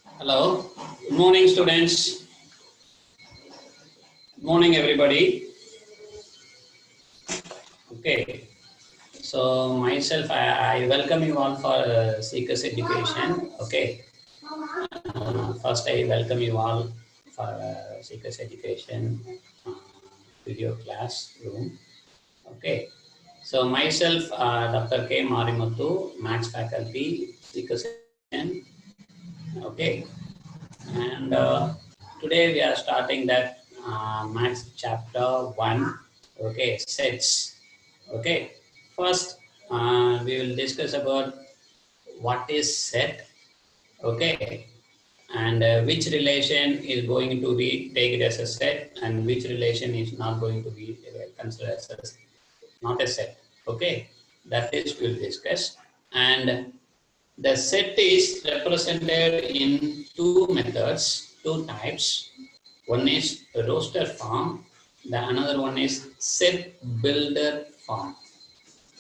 Hello, good morning, students. Good morning, everybody. Okay, so myself, I welcome you all for Seekers Education. Okay, first I welcome you all for Seekers Education uh, video classroom. Okay, so myself, Dr. K. Marimuthu, Maths faculty, Seekers Education. Okay, and today we are starting that Maths chapter 1. Okay, sets. Okay, first we will discuss about what is set. Okay, and which relation is going to be taken as a set and which relation is not going to be considered as not a set. Okay, that is we'll discuss. And the set is represented in two methods, two types. One is roster form, the another one is set builder form.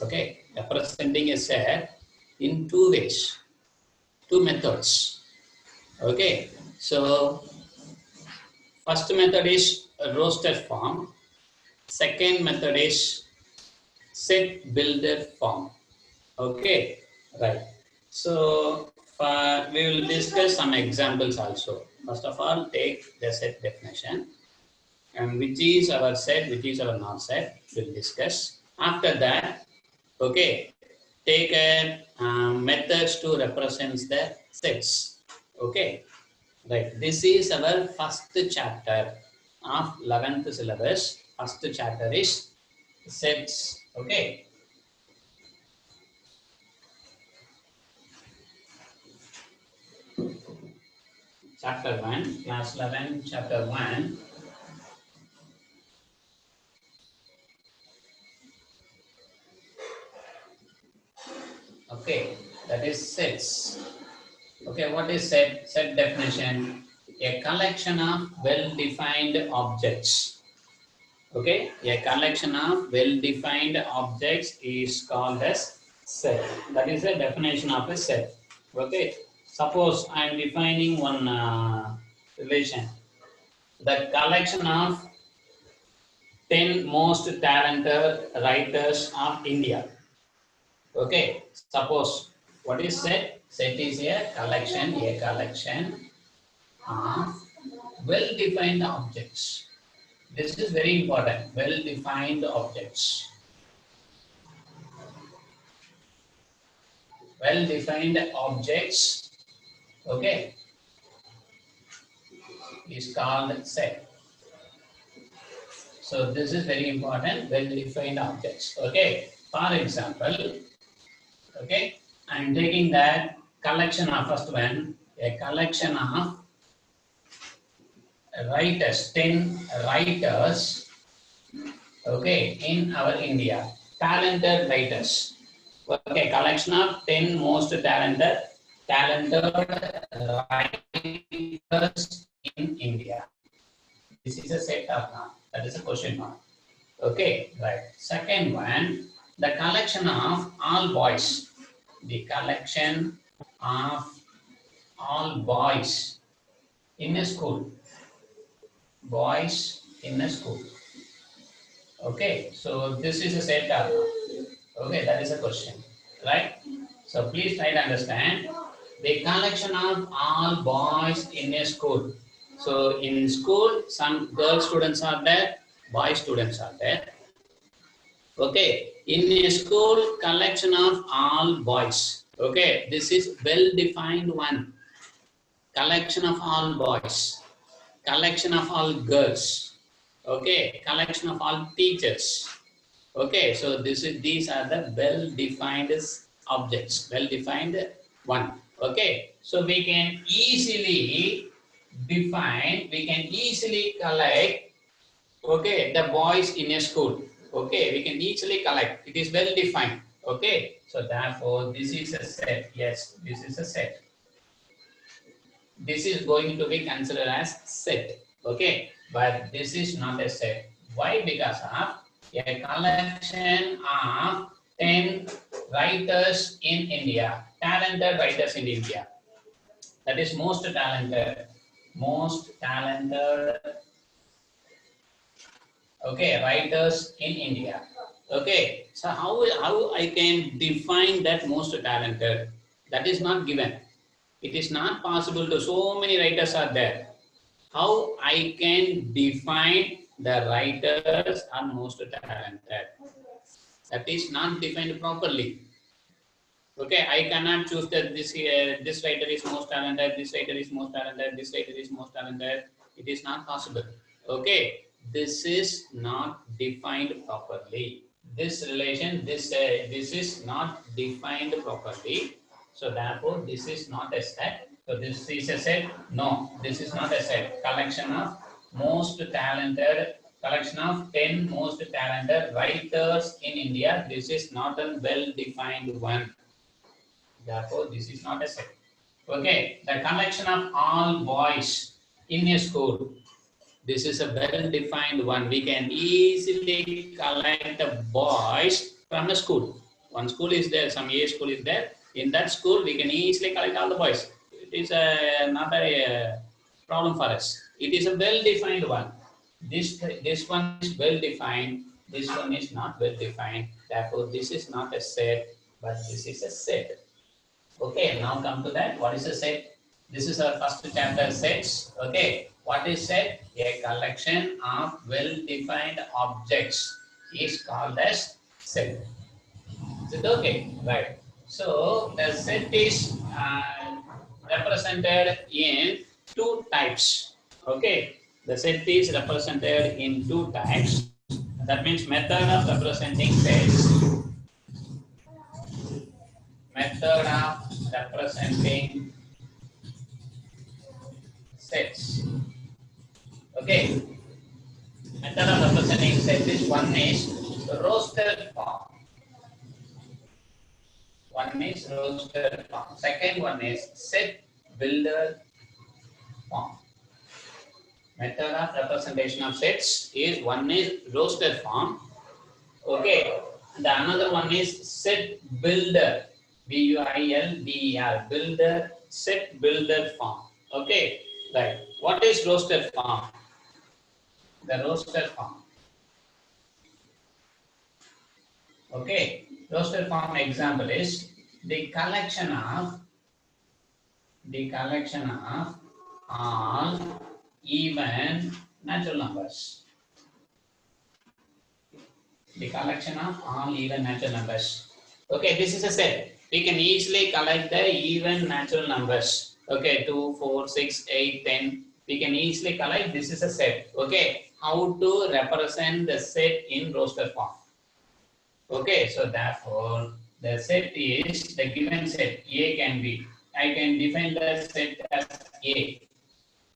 Okay, representing a set in two ways, two methods. Okay, so first method is roster form, second method is set builder form. Okay, right. So we will discuss some examples also. First of all, take the set definition and which is our set, which is our not set. We'll discuss. After that, okay, take a methods to represent the sets. Okay, right. This is our first chapter of 11th syllabus. First chapter is sets. Okay. Chapter 1, class 11, chapter 1. Okay, that is sets. Okay, what is set? Set definition, a collection of well-defined objects. Okay, a collection of well-defined objects is called as set. That is the definition of a set. Okay, suppose I am defining one relation. The collection of 10 most talented writers of India. Okay, suppose what is set? Set is a collection of well-defined objects. This is very important. Well-defined objects. Well-defined objects, okay, is called set. So this is very important. Well-defined objects. Okay. For example, okay, I am taking that collection of first one, a collection of writers, 10 writers, okay, in our India, talented writers. Okay, collection of 10 most talented writers in India. This is a set of now. That is a question mark. Okay, right. Second one, the collection of all boys. The collection of all boys in a school. Boys in a school. Okay, so this is a set of now. Okay, that is a question, right? So please try to understand the collection of all boys in a school. So in school, some girl students are there, boy students are there. Okay, in a school, collection of all boys. Okay, this is well-defined one. Collection of all boys, collection of all girls. Okay, collection of all teachers. Okay, so these are the well-defined objects, well-defined one. Okay, so we can easily define, we can easily collect, okay, the boys in a school. Okay, we can easily collect. It is well-defined. Okay, so therefore this is a set. Yes, this is a set. This is going to be considered as set. Okay, but this is not a set. Why? Because of a collection of 10 writers in India, talented writers in India. That is most talented. Most talented, okay, writers in India. Okay, so how I can define that most talented? That is not given. It is not possible to, so many writers are there. How I can define the writers are most talented? That is not defined properly. Okay, I cannot choose that this writer is most talented, this writer is most talented, this writer is most talented. It is not possible. Okay, this is not defined properly. This relation, this is not defined properly. So therefore, this is not a set. So this is a set. No, this is not a set. Collection of most talented, collection of 10 most talented writers in India. This is not a well-defined one. Therefore, this is not a set. Okay, the collection of all boys in a school. This is a well-defined one. We can easily collect the boys from a school. One school is there, some A school is there. In that school, we can easily collect all the boys. It is not a problem for us. It is a well-defined one. This one is well-defined. This one is not well-defined. Therefore, this is not a set, but this is a set. Okay, now come to that. What is a set? This is our first chapter, sets. Okay, what is set? A collection of well-defined objects is called as set. Is it okay? Right. So the set is represented in two types. Okay, the set is represented in two types. That means method of representing sets. Method of representing sets. Okay. Method of representing sets is one is roster form. One is roster form. Second one is set builder form. Method of representation of sets is one is roster form. Okay. And the another one is set builder. B-U-I-L-D-E-R. Builder, set builder form. Okay. Right. What is roster form? The roster form. Okay. Roster form example is the collection of all even natural numbers. The collection of all even natural numbers. Okay, this is a set. We can easily collect the even natural numbers. Okay, 2, 4, 6, 8, 10. We can easily collect. This is a set. Okay, how to represent the set in roster form? Okay, so therefore, the set is the given set. A can be. I can define the set as A.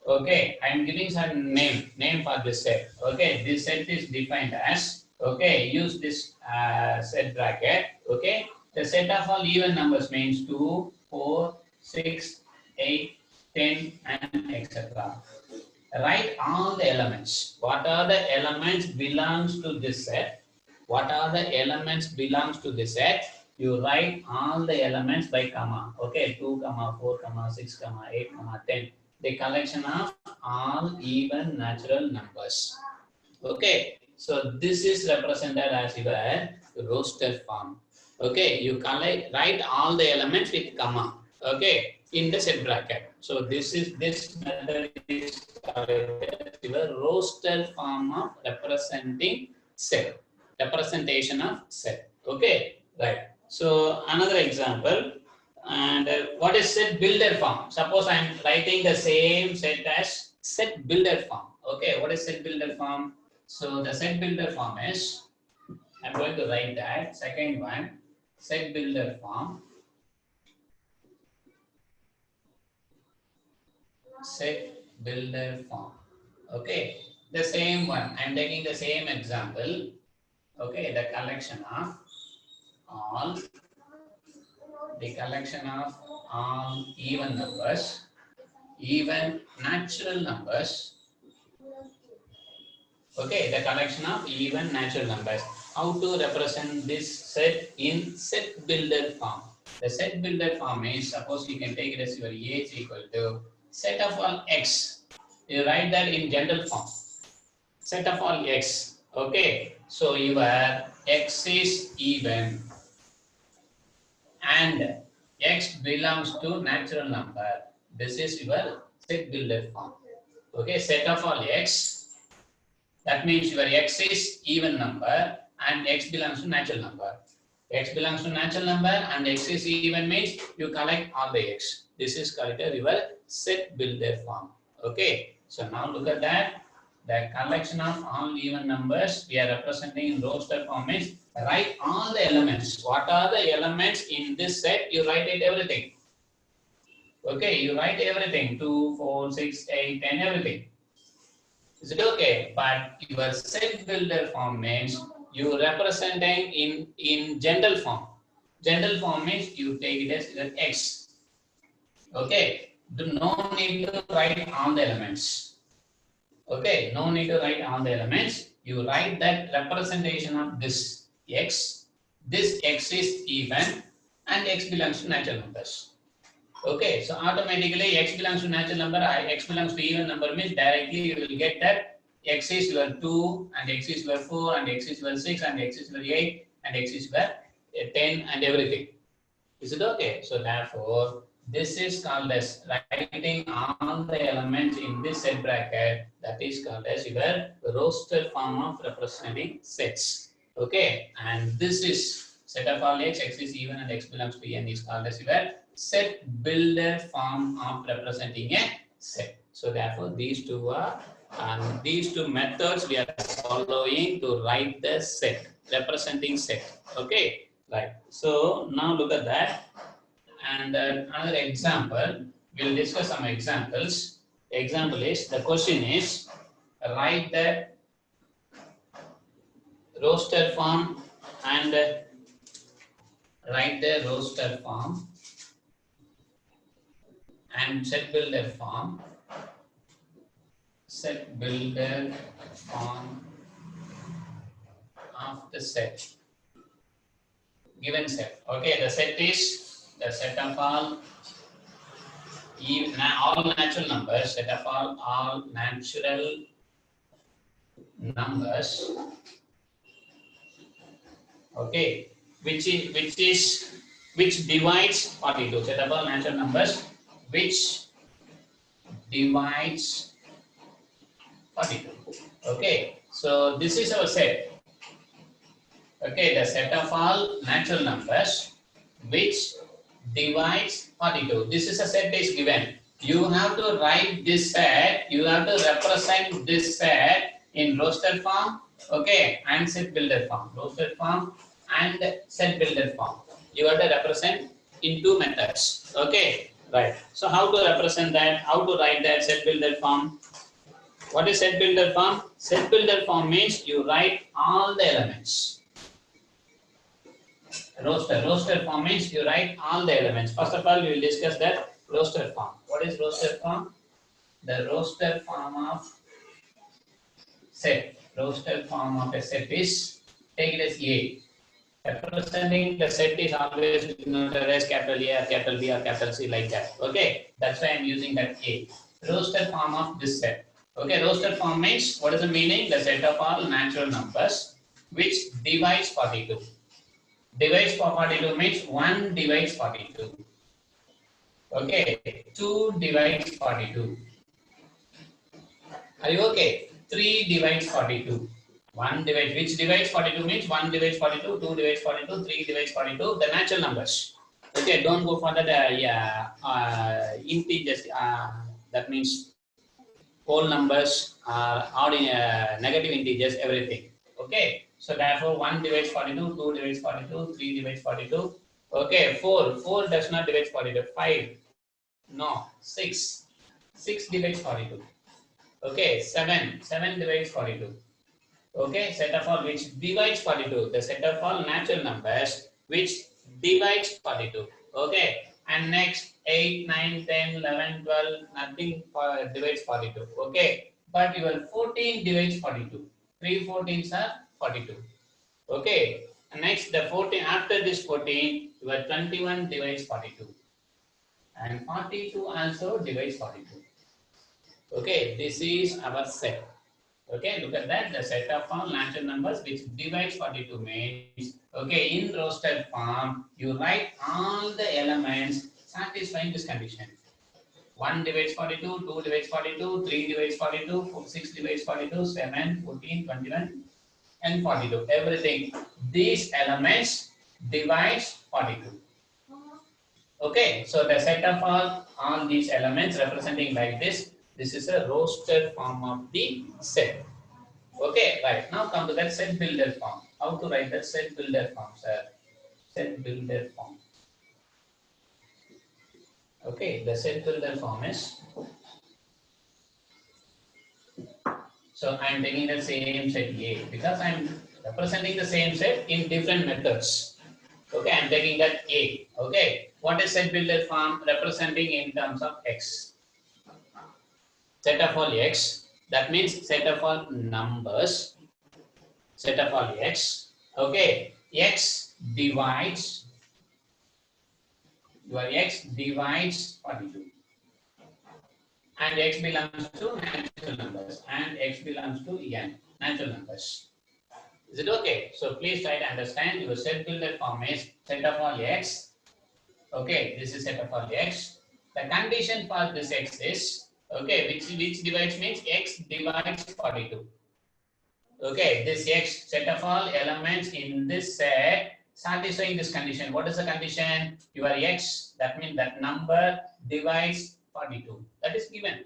Okay, I am giving some name for this set. Okay, this set is defined as. Okay, use this set bracket. Okay, the set of all even numbers means 2, 4, 6, 8, 10, and etc. Write all the elements. What are the elements belongs to this set? What are the elements belongs to this set? You write all the elements by comma. Okay, 2, 4, 6, 8, 10. The collection of all even natural numbers. Okay, so this is represented as your roster form. Okay, you write all the elements with comma. Okay, in the set bracket. So this method is your roster form of representing set. Representation of set. Okay, right. So another example. And what is set builder form? Suppose I am writing the same set as set builder form. Okay, what is set builder form? So the set builder form is, I'm going to write that. Second one, set builder form. Set builder form. Okay, the same one. I'm taking the same example. Okay, the collection of all even numbers, even natural numbers. Okay, the collection of even natural numbers. How to represent this set in set builder form? The set builder form is, suppose you can take it as your age equal to set of all x. You write that in general form. Set of all x. Okay. So your x is even and x belongs to natural number. This is your set builder form. Okay. Set of all x. That means your x is even number and x belongs to natural number. X belongs to natural number and x is even means you collect all the x. This is called your set builder form. Okay. So now look at that. The collection of all even numbers we are representing in roster form is write all the elements. What are the elements in this set? You write it everything. Okay, you write everything 2, 4, 6, 8, 10, everything. Is it okay? But your set builder form means you representing in general form. General form means you take it as x. Okay, do no need to write all the elements. Okay, no need to write all the elements. You write that representation of this x. This x is even and x belongs to natural numbers. Okay, so automatically x belongs to natural number, x belongs to even number means directly you will get that x is your 2 and x is your 4 and x is your 6 and x is your 8 and x is your 10 and everything. Is it okay? So therefore, this is called as writing all the elements in this set bracket. That is called as your roster form of representing sets. Okay, and this is set of all x, x is even and x belongs to n is called as your set builder form of representing a set. So therefore, these two methods we are following to write the set, representing set. Okay, right. So now look at that. And another example, we'll discuss some examples. Example is, the question is, write the roster form and write the roster form and set builder form of the set, given set. Okay, the set is the set of all natural numbers, set of all natural numbers. Okay, which divides 42. Set of all natural numbers which divides 42. Okay, so this is our set. Okay, the set of all natural numbers which divides 42. This is a set is given. You have to write this set, you have to represent this set in roster form, okay, and set builder form. Roster form and set builder form. You have to represent in two methods. Okay, right. So how to represent that? How to write that set builder form? What is set builder form? Set builder form means you write all the elements. Roster form means you write all the elements. First of all, we will discuss that roster form. What is roster form? The roster form of set. Roster form of a set is, take it as A. Representing the set is always denoted as capital A or capital B or capital C, like that. Okay, that's why I'm using that A. Roster form of this set. Okay, roster form means, what is the meaning? The set of all natural numbers which divides 42. Divides 42 means 1 divides 42. Okay, 2 divides 42. Are you okay? 3 divides 42. 1 divides, which divides 42 means 1 divides 42, 2 divides 42, 3 divides 42, the natural numbers. Okay, don't go for that integers, that means whole numbers, odd negative integers, everything. Okay, so therefore 1 divides 42, 2 divides 42, 3 divides 42. Okay, 4 does not divide 42, 5, no, 6 divides 42. Okay, 7 divides 42. Okay, set of all which divides 42. The set of all natural numbers which divides 42. Okay, and next 8, 9, 10, 11, 12, nothing divides 42. Okay, but your 14 divides 42. 3 14s are 42. Okay, And next, the 14, after this 14, your 21 divides 42. And 42 also divides 42. Okay, this is our set. Okay, look at that, the set of all natural numbers which divides 42 means, okay, in rostered form, you write all the elements satisfying this condition. 1 divides 42, 2 divides 42, 3 divides 42, 6 divides 42, 7, 14, 21, and 42. Everything. These elements divides 42. Okay, so the set of all these elements representing like this is a rostered form of the set. Okay, right. Now come to that set builder form. How to write that set builder form, sir? Set builder form. Okay, the set builder form is, so I am taking the same set A because I am representing the same set in different methods. Okay, I am taking that A. Okay, what is set builder form representing in terms of X? Set of all X, that means set of all numbers, set of all X. Okay, X divides, your X divides 42. And X belongs to natural numbers and X belongs to N, natural numbers. Is it okay? So please try to understand your set builder form is set of all X. Okay, this is set of all X. The condition for this X is, okay, which divides means X divides 42. Okay, this X set of all elements in this set satisfying this condition. What is the condition? Your X, that means that number divides 42. That is given.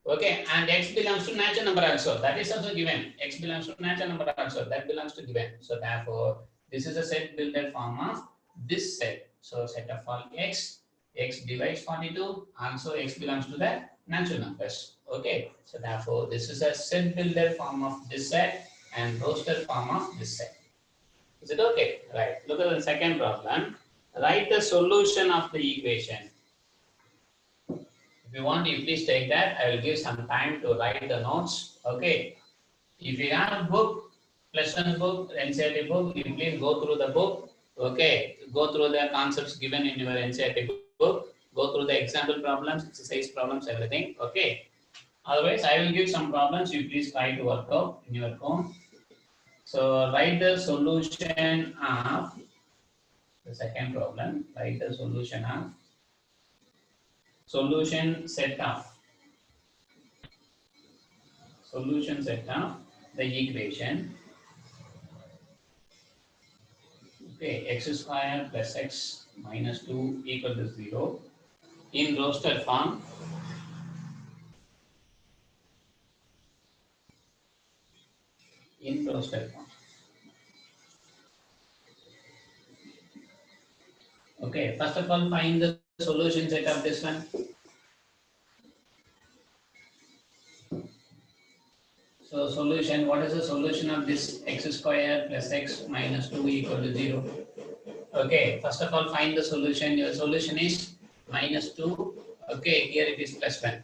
Okay, and X belongs to natural number also. That is also given. X belongs to natural number also. That belongs to given. So therefore, this is a set builder form of this set. So set of all X, X divides 42. Also X belongs to the natural numbers. Okay, so therefore, this is a set builder form of this set and roster form of this set. Is it okay? Right. Look at the second problem. Write the solution of the equation. If you want, you please take that. I will give some time to write the notes. Okay. If you have a book, lesson book, NCERT book, you please go through the book. Okay. Go through the concepts given in your NCERT book. Go through the example problems, exercise problems, everything. Okay. Otherwise, I will give some problems. You please try to work out in your own. So write the solution of the second problem. Write the solution of solution set of the equation. Okay, x square plus x minus 2 equal to 0 in roster form. In roster form. Okay, first of all, find the solution set of this one. So solution, what is the solution of this x square plus x minus 2 equal to 0? Okay, first of all, find the solution. Your solution is minus 2. Okay, here it is plus 1.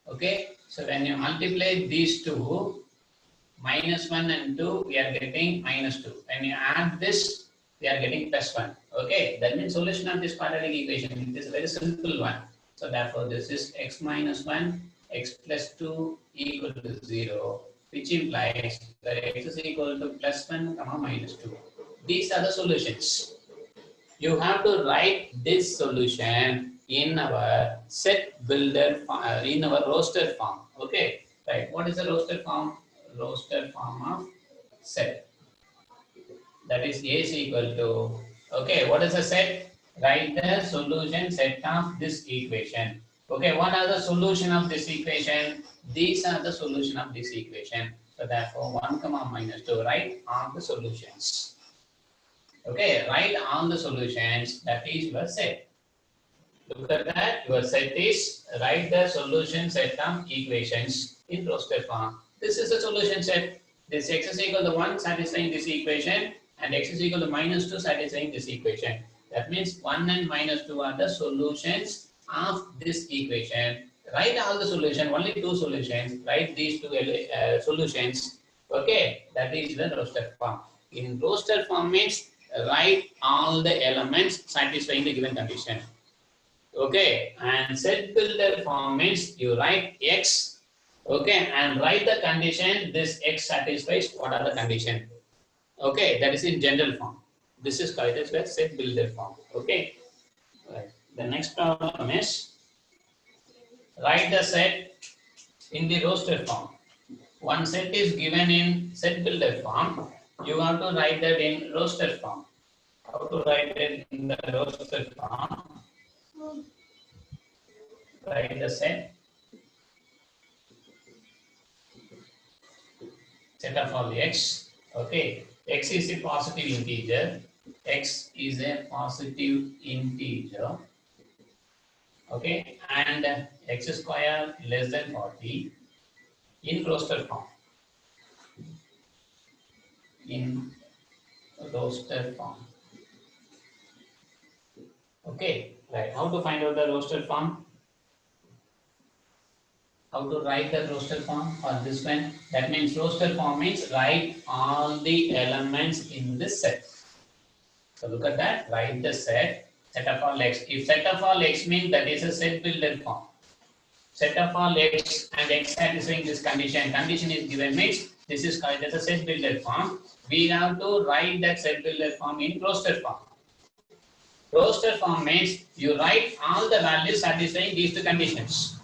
Okay, so when you multiply these two, minus 1 and 2, we are getting minus 2. When you add this, we are getting plus 1. Okay, that means solution of this quadratic equation. It is a very simple one. So therefore, this is x minus 1, x plus 2 equal to 0, which implies that x is equal to plus 1, minus 2. These are the solutions. You have to write this solution in our set builder, in our roster form. Okay, right. What is the roster form? Roster form of set. That is A is equal to, okay, what is the set? Write the solution set of this equation. Okay, what are the solution of this equation? These are the solution of this equation. So therefore 1 comma minus 2, write all the solutions. Okay, write all the solutions, that is your set. Look at that, your set is, write the solution set of equations in roster form. This is the solution set. This x is equal to 1 satisfying this equation and x is equal to minus 2 satisfying this equation. That means 1 and minus 2 are the solutions of this equation. Write all the solution, only 2 solutions. Write these 2 solutions. Okay, that is the roster form. In roster form means write all the elements satisfying the given condition. Okay, and set builder form means you write X, okay, and write the condition this X satisfies what are the condition. Okay, that is in general form. This is called as set builder form. Okay, right. The next problem is write the set in the roster form. One set is given in set builder form. You have to write that in roster form. How to write it in the roster form? Write the set of all x. Okay, x is a positive integer. X is a positive integer. Okay, and x square less than 40 in roster form. In roster form. Okay, right. How to find out the roster form? How to write the roster form or this one? That means roster form means write all the elements in this set. So look at that. Write the set of all x. If set of all x means that is a set builder form. Set of all x and x satisfying this condition. Condition is given means this is called as a set builder form. We have to write that set builder form in roster form. Roster form means you write all the values satisfying these two conditions.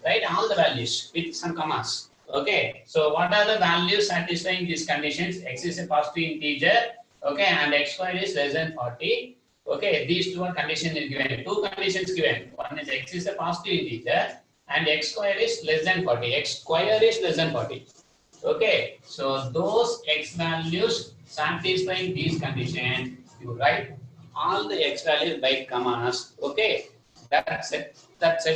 Write all the values with some commas. Okay. So what are the values satisfying these conditions? X is a positive integer. Okay, and x square is less than 40. Okay, these two are conditions given. Two conditions given. One is x is a positive integer and x square is less than 40. X square is less than 40. Okay, so those x values satisfying these conditions, you write all the x values by commas. Okay, that set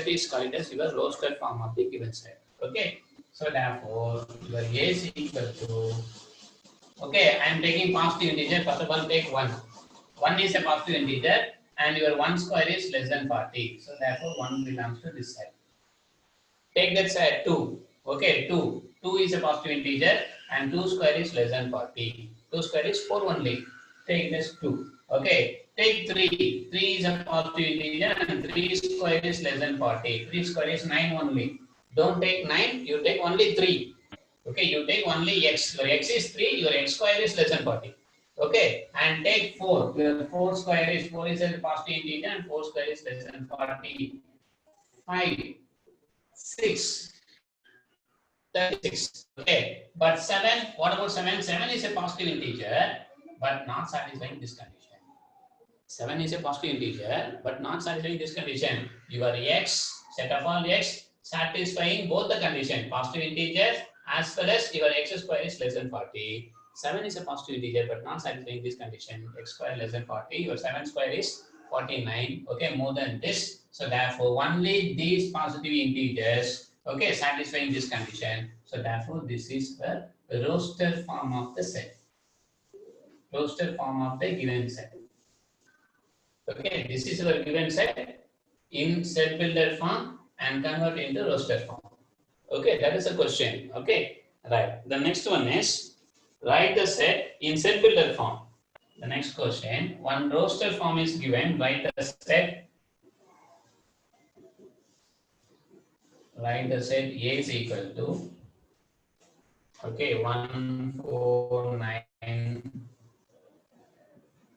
is called as your roster form of the given set. Okay, so therefore your A is equal to, okay, I am taking positive integer. First of all, take 1. 1 is a positive integer and your 1 square is less than 40. So therefore 1 belongs to this side. Take that side 2. Okay, 2. 2 is a positive integer and 2 square is less than 40. 2 square is 4 only. Take this 2. Okay, take 3. 3 is a positive integer and 3 square is less than 40. 3 square is 9 only. Don't take 9, you take only 3. Okay, you take only x. Your x is 3, your x square is less than 40. Okay, and take 4. Your 4 square is 4 is a positive integer and 4 square is less than 40. 5, 6, 36. Okay, but 7, what about 7? 7 is a positive integer, but not satisfying this condition. 7 is a positive integer, but not satisfying this condition. Your x, set of all x, satisfying both the condition, positive integer as well as your x square is less than 40. 7 is a positive integer, but not satisfying this condition, x square less than 40. Your 7 square is 49. Okay, more than this. So therefore, only these positive integers, okay, satisfying this condition. So therefore, this is the roster form of the set. Roster form of the given set. Okay, this is our given set in set builder form and convert into roster form. Okay, that is a question. Okay, right. The next one is write the set in set builder form. The next question, one roster form is given, write the set. Write the set A is equal to, okay, 1, 4, 9,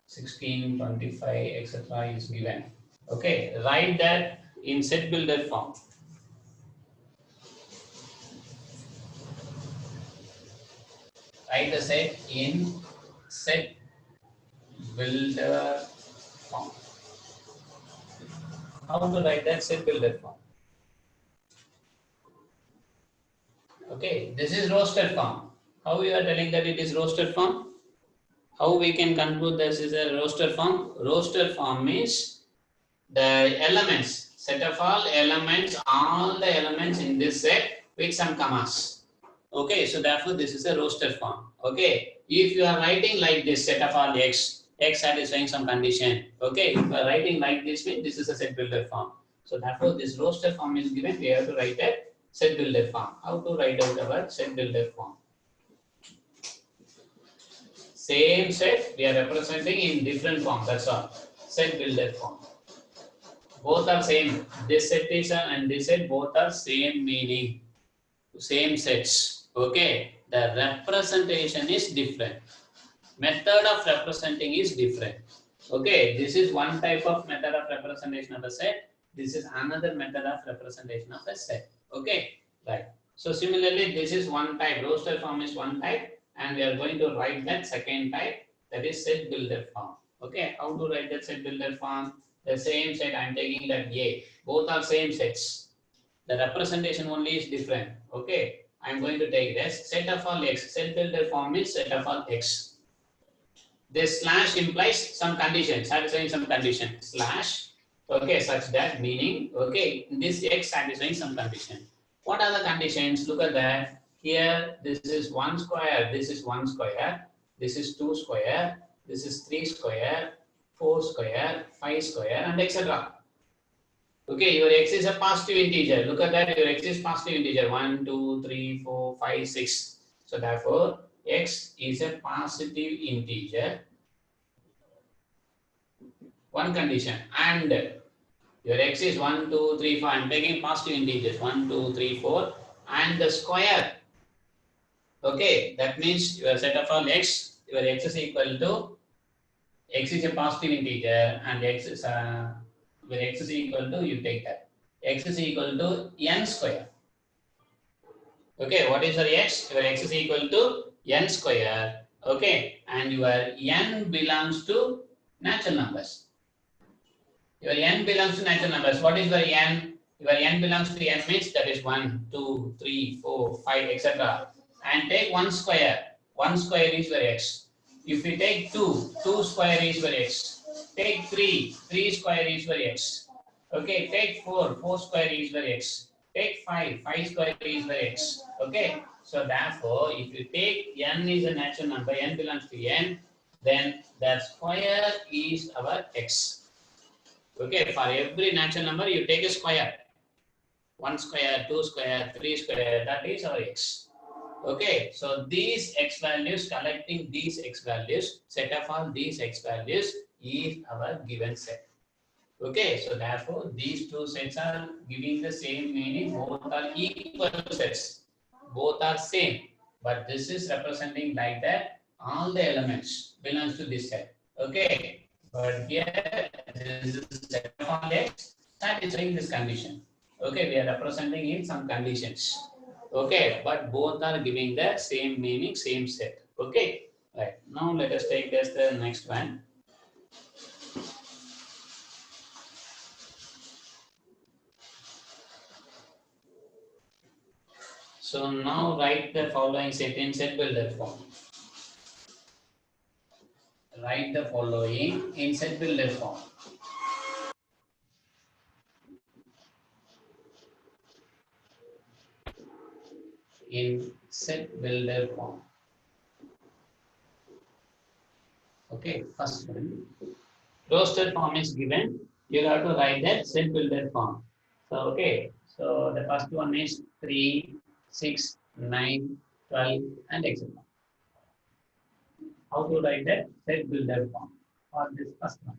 16, 25, etc. is given. Okay, write that in set builder form. Write the set in set builder form. How to write that set builder form? Okay, this is roster form. How you are telling that it is roster form? How we can conclude this is a roster form? Roster form means the elements, set of all the elements in this set with some commas. Okay, so therefore this is a roster form. Okay, if you are writing like this, set of all x satisfying some condition. Okay, if you are writing like this, means this is a set builder form. So therefore this roster form is given, we have to write a set builder form. How to write out our set builder form? Same set we are representing in different form. That's all. Set builder form. Both are same. This set is and this set both are same meaning. Same sets. Okay. The representation is different. Method of representing is different. Okay. This is one type of method of representation of a set. This is another method of representation of a set. Okay. Right. So similarly, this is one type. Roster form is one type. And we are going to write that second type, that is set builder form. Okay, how to write that set builder form? The same set, I am taking that A. Both are same sets. The representation only is different. Okay, I am going to take this set of all x. Set builder form is set of all x. This slash implies some condition, satisfying some condition. Slash, okay, such that meaning, okay, this x satisfying some condition. What are the conditions? Look at that. Here, this is 1 square, this is 1 square, this is 2 square, this is 3 square, 4 square, 5 square, and etc. Okay, your x is a positive integer. Look at that, your x is positive integer. 1, 2, 3, 4, 5, 6. So therefore, x is a positive integer. One condition. And your x is 1, 2, 3, 4. I am taking positive integers. 1, 2, 3, 4. And the square. Okay, that means your set of all x, your x is equal to, x is a positive integer and x is where x is equal to, you take that. X is equal to n square. Okay, what is your x? Your x is equal to n square. Okay, and your n belongs to natural numbers. Your n belongs to natural numbers. What is your n? Your n belongs to n means that is 1, 2, 3, 4, 5, etc. And take 1 square. 1 square is your x. If you take 2, 2 square is your x. Take 3, 3 square is your x. Okay, take 4, 4 square is your x. Take 5, 5 square is your x. Okay, so therefore, if you take n is a natural number, n belongs to n, then the square is our x. Okay, for every natural number, you take a square. 1 square, 2 square, 3 square, that is our x. Okay, so these x values, collecting these x values, set of all these x values is our given set. Okay, so therefore these two sets are giving the same meaning, both are equal sets, both are same, but this is representing like that all the elements belongs to this set. Okay, but here this is set of all x satisfying this condition. Okay, we are representing in some conditions. Okay, but both are giving the same meaning, same set. Okay, right. Now let us take this the next one. So now write the following set in set builder form. Write the following in set builder form. In set builder form. Okay, first one. Roster form is given. You have to write that set builder form. So okay, so the first one is 3, 6, 9, 12, and etc. How to write that set builder form for this first one?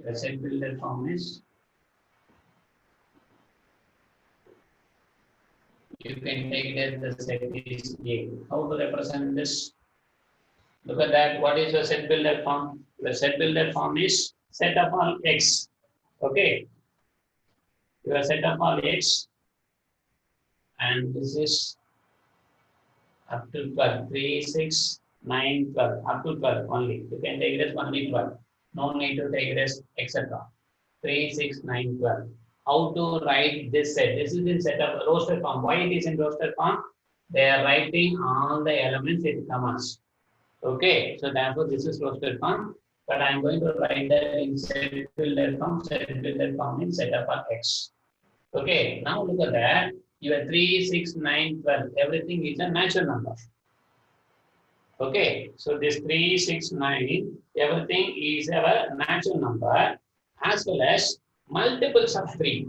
The set builder form is, you can take that the set is A. How to represent this? Look at that. What is the set builder form? The set builder form is set of all x. Okay. Your set of all x, and this is up to 12. 3, 6, 9, 12. Up to 12 only. You can take it as only 12. No need to take it as etc. 3, 6, 9, 12. How to write this set? This is in set of roster form. Why it is in roster form? They are writing all the elements in commas. Okay, so therefore this is roster form. But I am going to write that in set builder form. Set builder form in set of x. Okay, now look at that. Your 3, 6, 9, 12. Everything is a natural number. Okay, so this 3, 6, 9, everything is a natural number as well as multiples of 3.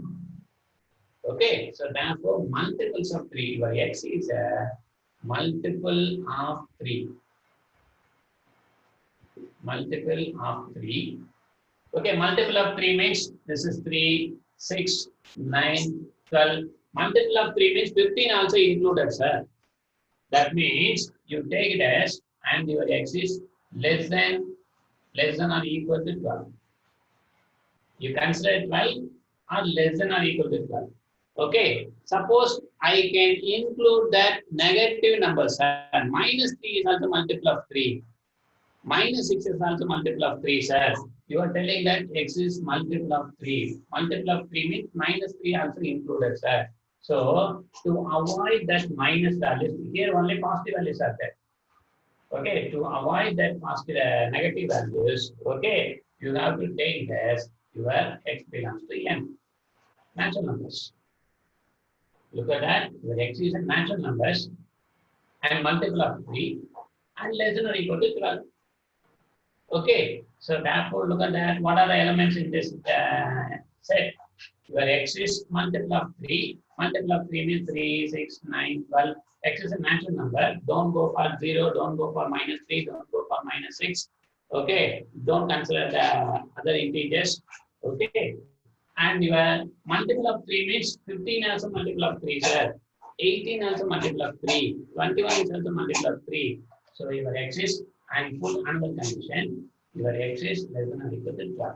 Okay, so therefore multiples of 3, your x is multiple of 3. Multiple of 3. Okay, multiple of 3 means this is 3, 6, 9, 12. Multiple of 3 means 15 also included, sir. That means you take it as and your x is less than or equal to 12. You consider 12 or less than or equal to 12. Okay, suppose I can include that negative number, sir. Minus 3 is also multiple of 3. Minus 6 is also multiple of 3, sir. You are telling that x is multiple of 3. Multiple of 3 means minus 3 also included, sir. So, to avoid that minus values, here only positive values are there. Okay, to avoid that positive, negative values, okay, you have to take as your x belongs to n. Natural numbers. Look at that, your x is a natural numbers and multiple of 3 and less than or equal to 12. Okay, so therefore look at that. What are the elements in this set? Your x is multiple of 3. Multiple of 3 means 3, 6, 9, 12. X is a natural number. Don't go for 0, don't go for minus 3, don't go for minus 6. Okay, don't consider the other integers. Okay, and your multiple of 3 means 15 also multiple of 3, sir. 18 also multiple of 3. 21 is also multiple of 3. So your x is, and full another condition, your x is less than or equal to 12.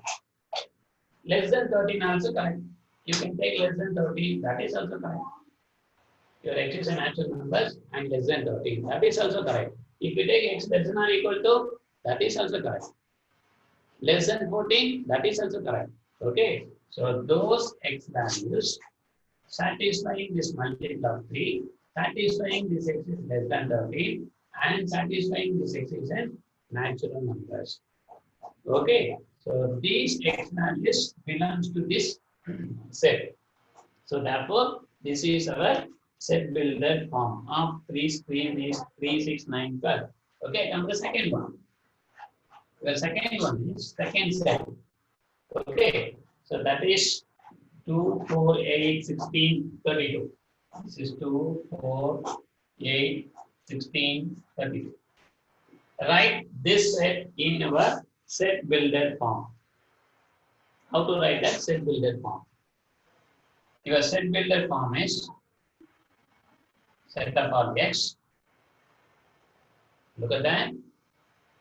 Less than 13 also correct. You can take less than 13, that is also correct. Your x is a natural numbers and less than 13, that is also correct. If you take x less than or equal to, that is also correct. Less than 14, that is also correct. Okay, so those x values satisfying this multiple of 3, satisfying this x is less than 13, and satisfying this x is a natural numbers. Okay, so these x values belongs to this set. So therefore, this is our set builder form of 3 screen is 3, 6, 9, 12. Okay, come to the second one. The second one is second set. Okay, so that is 2, 4, 8, 16, 32. This is 2, 4, 8, 16, 32. Write this set in our set builder form. How to write that set builder form? Your set builder form is set of all x. Look at that.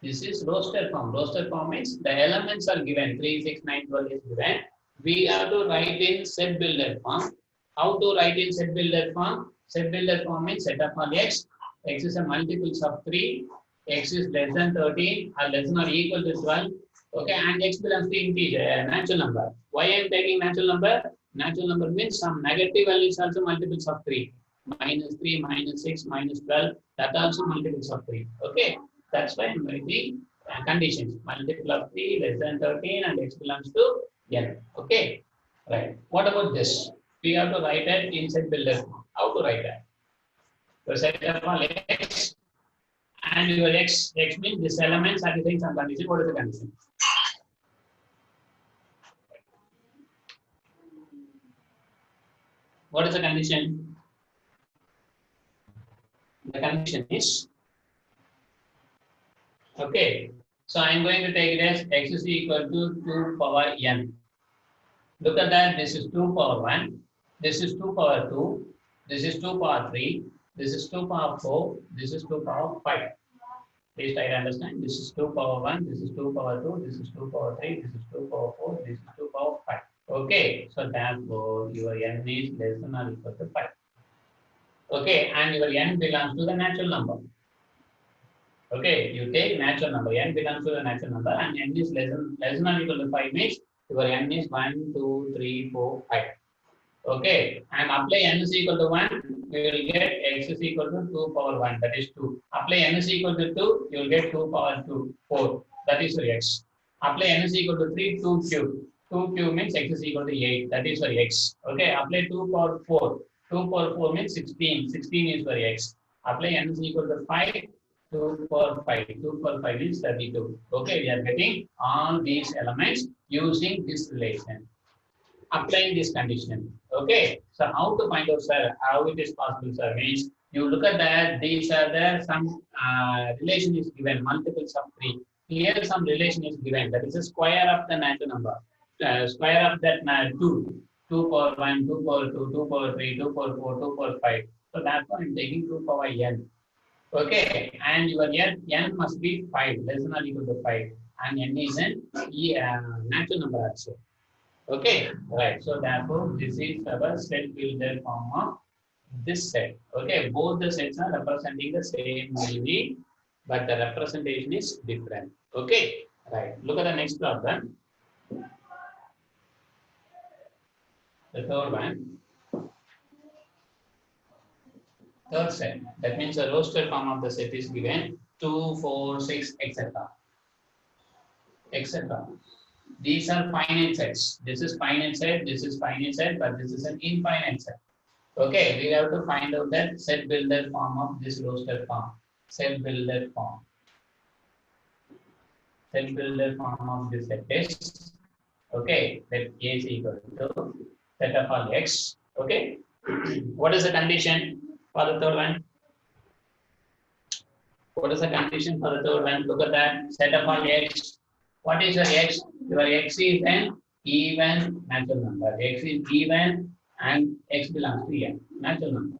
This is roster form. Roster form means the elements are given. 3, 6, 9, 12 is given. We have to write in set builder form. How to write in set builder form? Set builder form means set of all x. X is a multiples of 3. X is less than 13 or less than or equal to 12. Okay, and x belongs to integer, natural number. Why I am taking natural number? Natural number means some negative values also multiples of 3. Minus 3, minus 6, minus 12. That also multiples of 3. Okay, that's why I am writing conditions. Multiple of 3 less than 13 and x belongs to n. Okay, right. What about this? We have to write it in set builder. How to write that? So set of all x and your x means this element satisfying some condition. What is the condition? What is the condition? The condition is, okay, so I am going to take it as x is equal to 2 power n. Look at that, this is 2 power 1, this is 2 power 2, this is 2 power 3, this is 2 power 4, this is 2 power 5. Please try to understand, this is 2 power 1, this is 2 power 2, this is 2 power 3, this is 2 power 4, this is 2 power 5. Okay, so therefore your n is less than or equal to 5. Okay, and your n belongs to the natural number. Okay, you take natural number, n belongs to the natural number, and n is less than or equal to 5 means your n is 1, 2, 3, 4, 5. Okay, and apply n is equal to 1, you will get x is equal to 2 power 1, that is 2. Apply n is equal to 2, you will get 2 power 2, 4, that is your x. Apply n is equal to 3, 2 cube. 2 cube means x is equal to 8, that is for x. Okay, apply 2 power 4. 2 power 4 means 16, 16 is for x. Apply n is equal to 5, 2 power 5, 2 power 5 is 32. Okay, we are getting all these elements using this relation. Applying this condition. Okay, so how to find out, sir, how it is possible, sir, means You look at that, these are the some relation is given, multiples of 3. Here some relation is given, that is the square of the natural number. Square of that 2. 2 power 1, 2 power 2, 2 power 3, 2 power 4, 2 power 5. So that's why I'm taking 2 power n. Okay, and your n must be 5, less than or equal to 5. And n is an natural number also. Okay, right. So therefore, this is our set builder form of this set. Okay, both the sets are representing the same meaning, but the representation is different. Okay, right. Look at the next problem. The third one. Third set. That means the roster form of the set is given 2, 4, 6, etc. etc. These are finite sets. This is finite set, this is finite set, but this is an infinite set. Okay, we have to find out that set builder form of this roster form. Set builder form. Set builder form of this set is, okay, that A is equal to set of all x. Okay, what is the condition for the third one? What is the condition for the third one? Look at that, set of all x. What is your x? Your x is an even natural number. X is even and x belongs to n, natural number.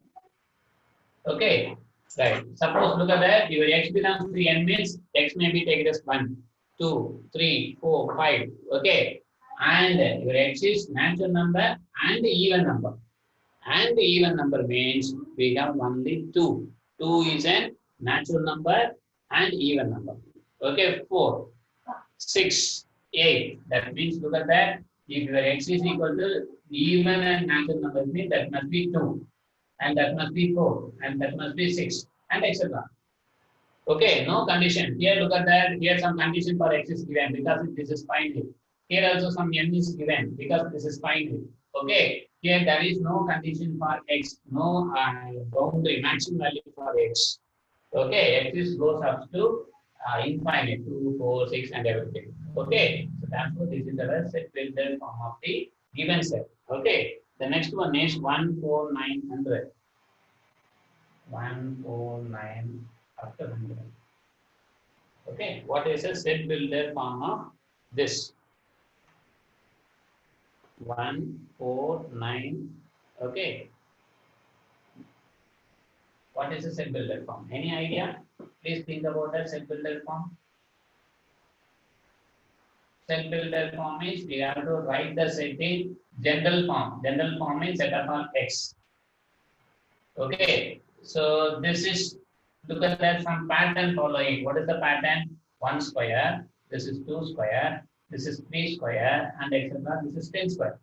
Okay, right. Suppose look at that, your x belongs to n means x may be taken as 1, 2, 3, 4, 5. Okay, and your x is natural number and even number. And even number means we have only 2. 2 is a natural number and even number. Okay, 4, 6, 8. That means look at that. If your x is equal to even and natural numbers means that must be 2. And that must be 4. And that must be 6. And etc. Okay, no condition. Here look at that. Here some condition for x is given because this is finite. Here also some n is given because this is finite. Okay, here there is no condition for x, no boundary, maximum value for x. Okay, x is goes up to infinite, 2, 4, 6 and everything. Okay, so therefore this is the set builder form of the given set. Okay, the next one is 14900. 149 after 100. Okay, what is a set builder form of this? 149. Okay. What is a set builder form? Any idea? Please think about that set builder form. Set builder form is we have to write the set in general form. General form is set upon x. Okay. So this is, look at that, some pattern following. What is the pattern? 1 square. This is 2 square. This is 3 square and etc. This is 10 square.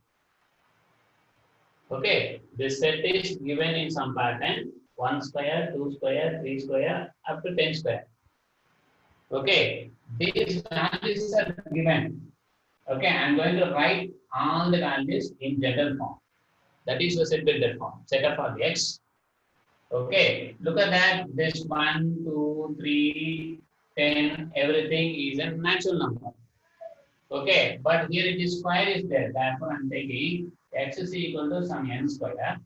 Okay, this set is given in some pattern 1 square, 2 square, 3 square, up to 10 square. Okay, these values are given. Okay, I'm going to write all the values in general form. That is the set builder form. Set up for x. Okay, look at that. This 1, 2, 3, 10, everything is a natural number. Okay, but here it is square is there. Therefore, I'm taking x is equal to some n square.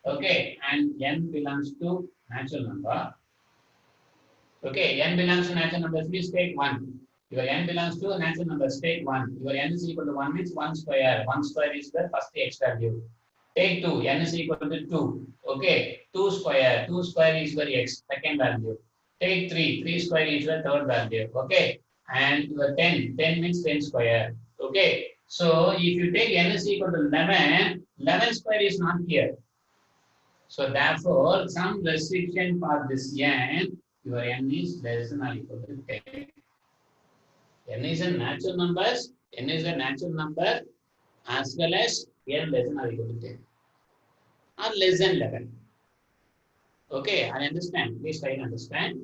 Okay, and n belongs to natural number. Okay, n belongs to natural numbers means take 1. Your n belongs to natural numbers, take 1. Your n is equal to 1 means 1 square. 1 square is the first x value. Take 2, n is equal to 2. Okay, 2 square. 2 square is your x, second value. Take 3, 3 square is your third value. Okay, and your 10, 10 means 10 square. Okay, so if you take n is equal to 11, 11 square is not here. So therefore, some restriction for this n, your n is less than or equal to 10. N is a natural numbers, n is a natural number as well as n less than or equal to 10 or less than 11. Okay, I understand. Please try to understand.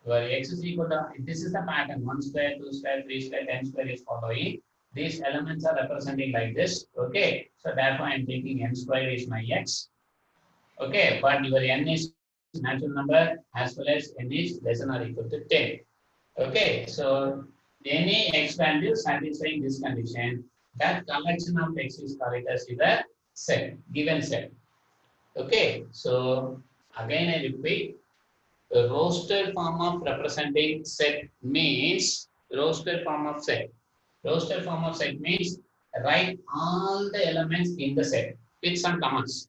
Your x is equal to, this is the pattern, 1 square, 2 square, 3 square, 10 square is following. These elements are representing like this. Okay, so therefore I am taking n square is my x. Okay, but your n is natural number as well as n is less than or equal to 10. Okay, so any x value satisfying this condition, that collection of x is called as the set, given set. Okay, so Again, I repeat, the roster form of representing set means roster form of set. Roster form of set means write all the elements in the set with some commas.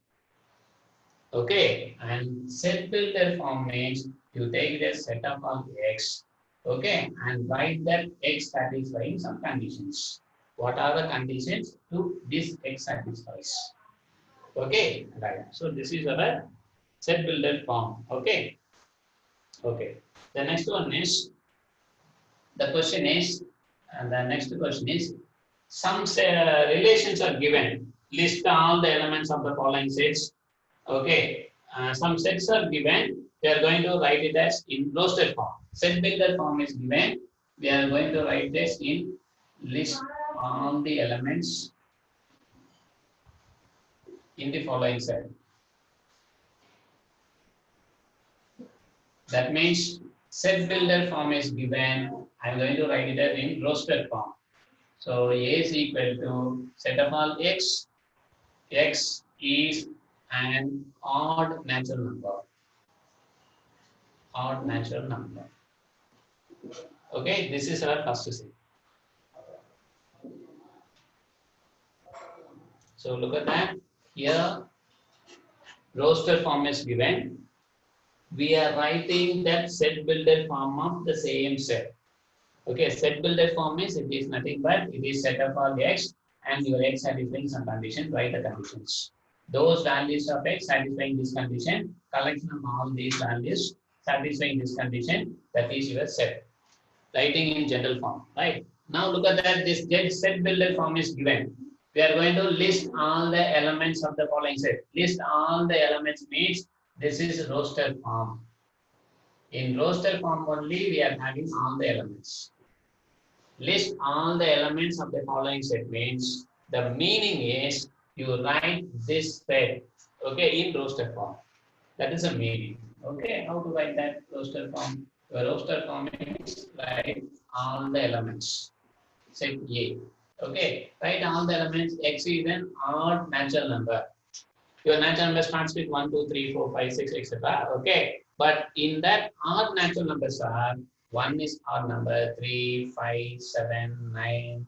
Okay, and set builder form means you take the set of all x, okay, and write that x satisfying some conditions. What are the conditions to this x satisfies? Okay, right. So this is our set builder form. Okay, okay. The next one is the question is, and the next question is, some relations are given. List all the elements of the following sets. Okay, some sets are given. We are going to write it as in roster form. Set builder form is given. We are going to write this in list all the elements in the following set. That means set builder form is given. I'm going to write it as in roster form. So A is equal to set of all x. X is an odd natural number. Odd natural number. Okay, this is our first set. So look at that. Here, roster form is given. We are writing that set builder form of the same set. Okay, set builder form is, it is nothing but it is set of all x and your x satisfying some condition, write the conditions. Those values of x satisfying this condition, collection of all these values satisfying this condition, that is your set. Writing in general form, right? Now look at that, this set builder form is given. We are going to list all the elements of the following set. List all the elements means this is roster form. In roster form only, we are having all the elements. List all the elements of the following set means the meaning is you write this set, okay, in roster form. That is the meaning. Okay, how to write that roster form? The roster form is write all the elements. Set A. Okay, write all the elements. X is an odd natural number. Your natural number starts with 1, 2, 3, 4, 5, 6, etc. Okay, but in that odd natural numbers are 1 is odd number, 3, 5, 7, 9,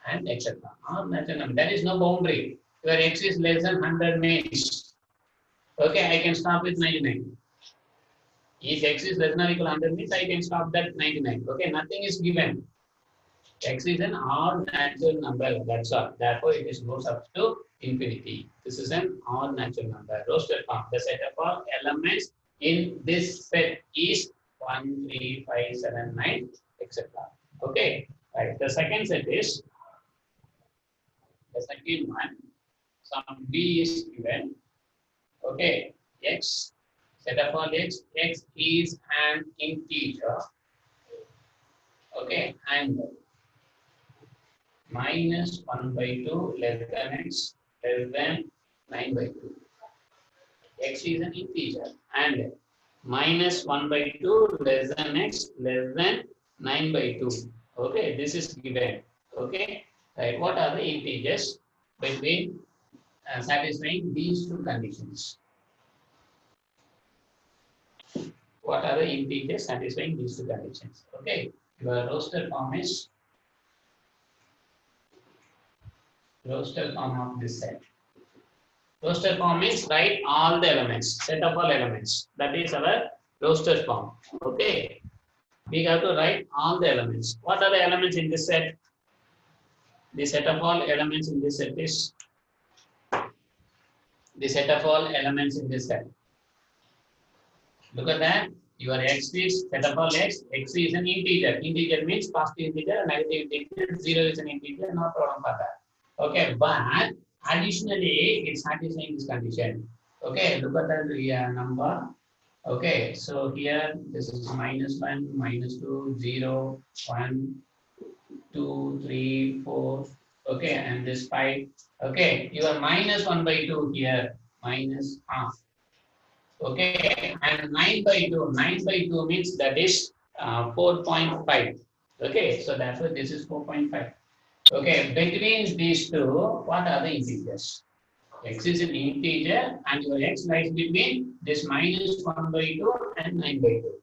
and etc. Odd natural number. There is no boundary. Your x is less than 100 means. Okay, I can stop with 99. If x is less than or equal to 100 means I can stop that 99. Okay, nothing is given. X is an odd natural number. That's all. Therefore, it is goes up to infinity. This is an odd natural number. Roster form. The set of all elements in this set is 1, 3, 5, 7, 9, etc. Okay. Right. The second set is the second one. Some B is given. Okay. X. Set of all x. X is an integer. Okay. And minus 1 by 2 less than x less than 9 by 2. X is an integer and minus 1 by 2 less than x less than 9 by 2. Okay, this is given. Okay, right. What are the integers between satisfying these two conditions? What are the integers satisfying these two conditions? Okay, your roster form is roster form of this set. Roster form means write all the elements, set of all elements. That is our roster form. Okay. We have to write all the elements. What are the elements in this set? The set of all elements in this set is the set of all elements in this set. Look at that. Your x is set of all x. X is an integer. Integer means positive integer, negative integer. 0 is an integer. No problem for that. Okay, but additionally, it's satisfying this condition. Okay, look at the number. Okay, so here this is minus 1, minus 2, 0, 1, 2, 3, 4. Okay, and this 5. Okay, you are minus 1 by 2 here, minus half. Okay, and 9 by 2. 9 by 2 means that is 4.5. Okay, so therefore this is 4.5. Okay, between these two, what are the integers? X is an integer and your x lies between this minus 1 by 2 and 9 by 2.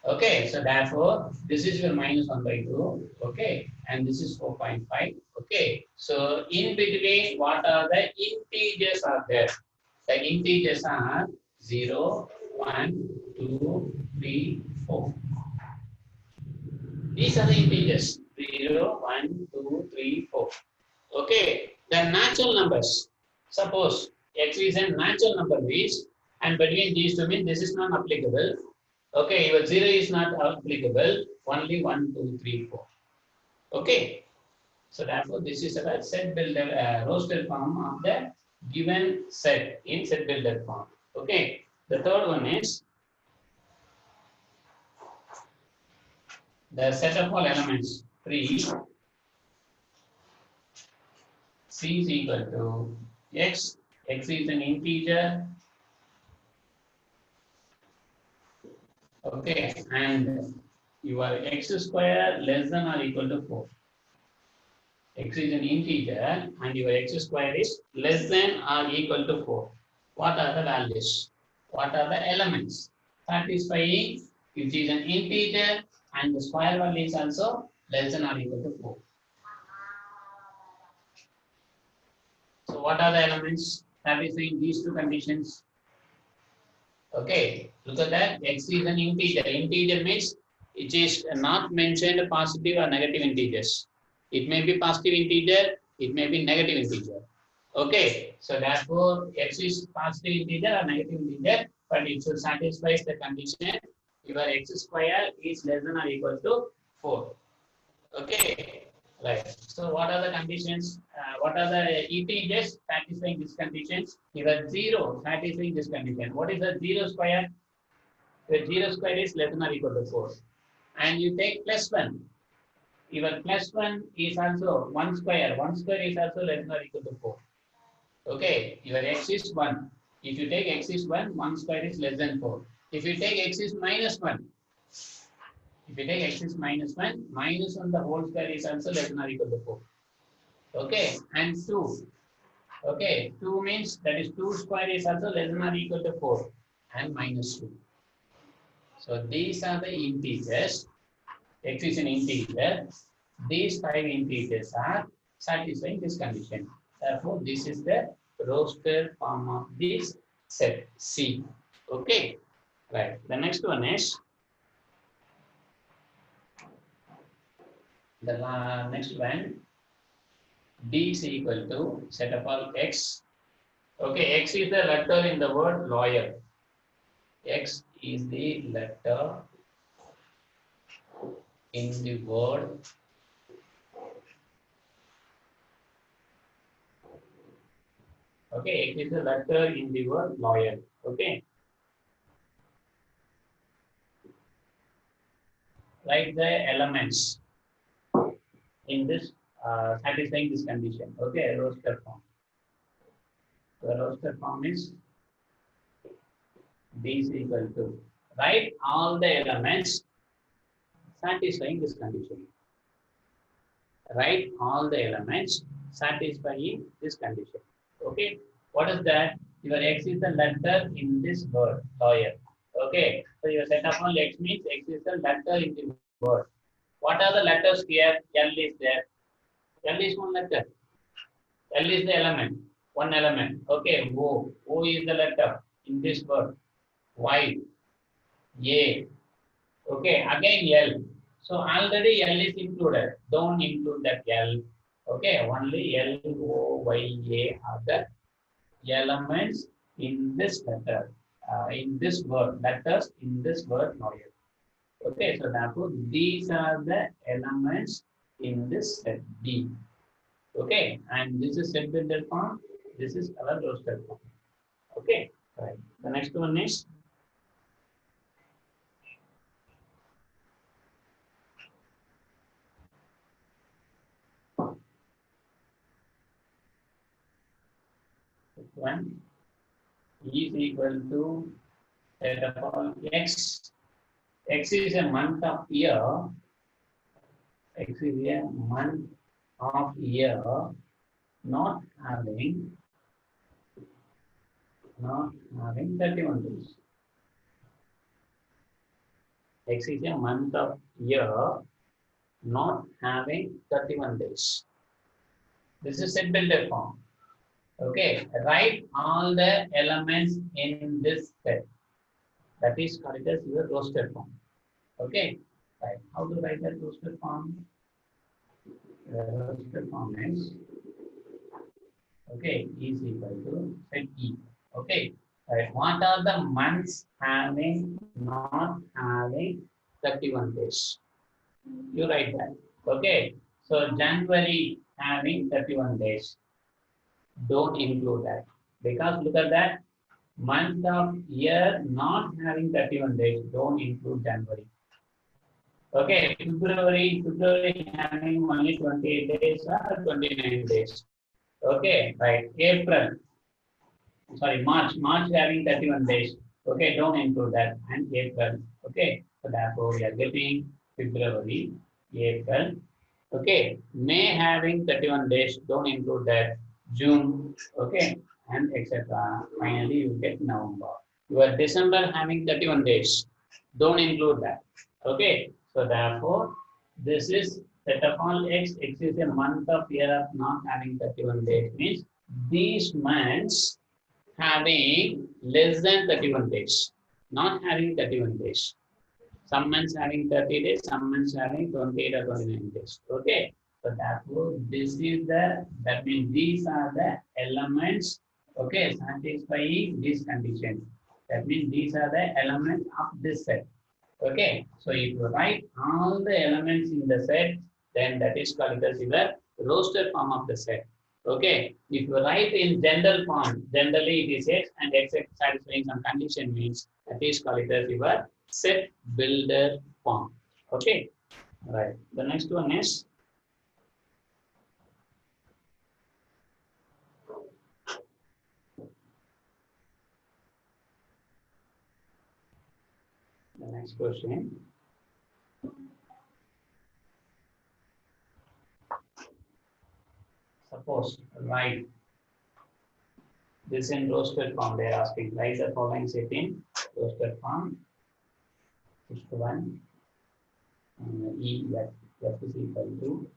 Okay, so therefore, this is your minus 1 by 2. Okay, and this is 4.5. Okay, so in between, what are the integers are there? The integers are 0, 1, 2, 3, 4. These are the integers 0, 1, 2, 3, 4. Okay, the natural numbers. Suppose x is a natural number means, and between these two means this is not applicable. Okay, your 0 is not applicable, only 1, 2, 3, 4. Okay, so therefore this is a set builder, roster form of the given set in set builder form. Okay, the third one is the set of all elements 3. C is equal to x. X is an integer. Okay, and your x square less than or equal to 4. X is an integer and your x square is less than or equal to 4. What are the values? What are the elements? Satisfying which is an integer and the square value is also less than or equal to 4. So what are the elements satisfying these two conditions? Okay, look at that. X is an integer. Integer means it is not mentioned positive or negative integers. It may be positive integer, it may be negative integer. Okay, so therefore x is positive integer or negative integer, but it should satisfy the condition your x square is less than or equal to 4. Okay, right. So what are the conditions? What are the integers satisfying these conditions? Your 0 satisfying this condition. What is the 0 square? The 0 square is less than or equal to 4. And you take plus 1. Your plus 1 is also 1 square. 1 square is also less than or equal to 4. Okay, your x is 1. If you take x is 1, 1 square is less than 4. If you take x is minus 1, if you take x is minus 1, minus 1 the whole square is also less than or equal to 4. Okay, and 2. Okay, 2 means that is 2 square is also less than or equal to 4 and minus 2. So these are the integers. X is an integer. These 5 integers are satisfying this condition. Therefore, this is the roster form of this set C. Okay, right. The next one is the next one. D is equal to set of all x. Okay, x is the letter in the word lawyer. X is the letter in the word okay, it is a letter in the word lawyer. Okay. Write the elements in this satisfying this condition. Okay, roster form. The roster form is D is equal to write all the elements satisfying this condition. Write all the elements satisfying this condition. Okay, what is that? Your x is the letter in this word, lawyer. Okay, so your set of all x means x is the letter in the word. What are the letters here? L is there. L is one letter. L is the element, one element. Okay, O. O is the letter in this word. Y, A. Okay, again L. So already L is included. Don't include that L. Okay, only L, O, Y, A are the elements in this letter, in this word, letters in this word lawyer. Okay, so therefore these are the elements in this set D. Okay, and this is set builder form. This is our roster form. Okay, right. The next one is one is equal to set of all x. X is a month of year. X is a month of year not having not having 31 days. X is a month of year not having 31 days. This is set builder form. Okay, write all the elements in this set. That is called as your roster form. Okay, right. How to write that roster form? The roster form is okay, is equal to set E. Okay, right. What are the months having not having 31 days? You write that. Okay, so January having 31 days. Don't include that because look at that month of year not having 31 days. Don't include January. Okay, February having only 28 days or 29 days. Okay, right. March having 31 days. Okay, don't include that. And April. Okay, so therefore we are getting February, April. Okay, May having 31 days. Don't include that. June. Okay, and etc. Finally, you get November. Your December having 31 days. Don't include that. Okay, so therefore, this is set of all X. X is a month of year of not having 31 days. Means these months having less than 31 days, not having 31 days. Some months having 30 days, some months having 28 or 29 days. Okay. So therefore, that means these are the elements, okay, satisfying this condition. That means these are the elements of this set. Okay. So if you write all the elements in the set, then that is called as your roster form of the set. Okay. If you write in general form, generally it is X and X satisfying some condition means that is called as your set builder form. Okay. Right. The next one is the next question. Suppose write this in roster form. They are asking write the following set in roster form. First one. E that is equal to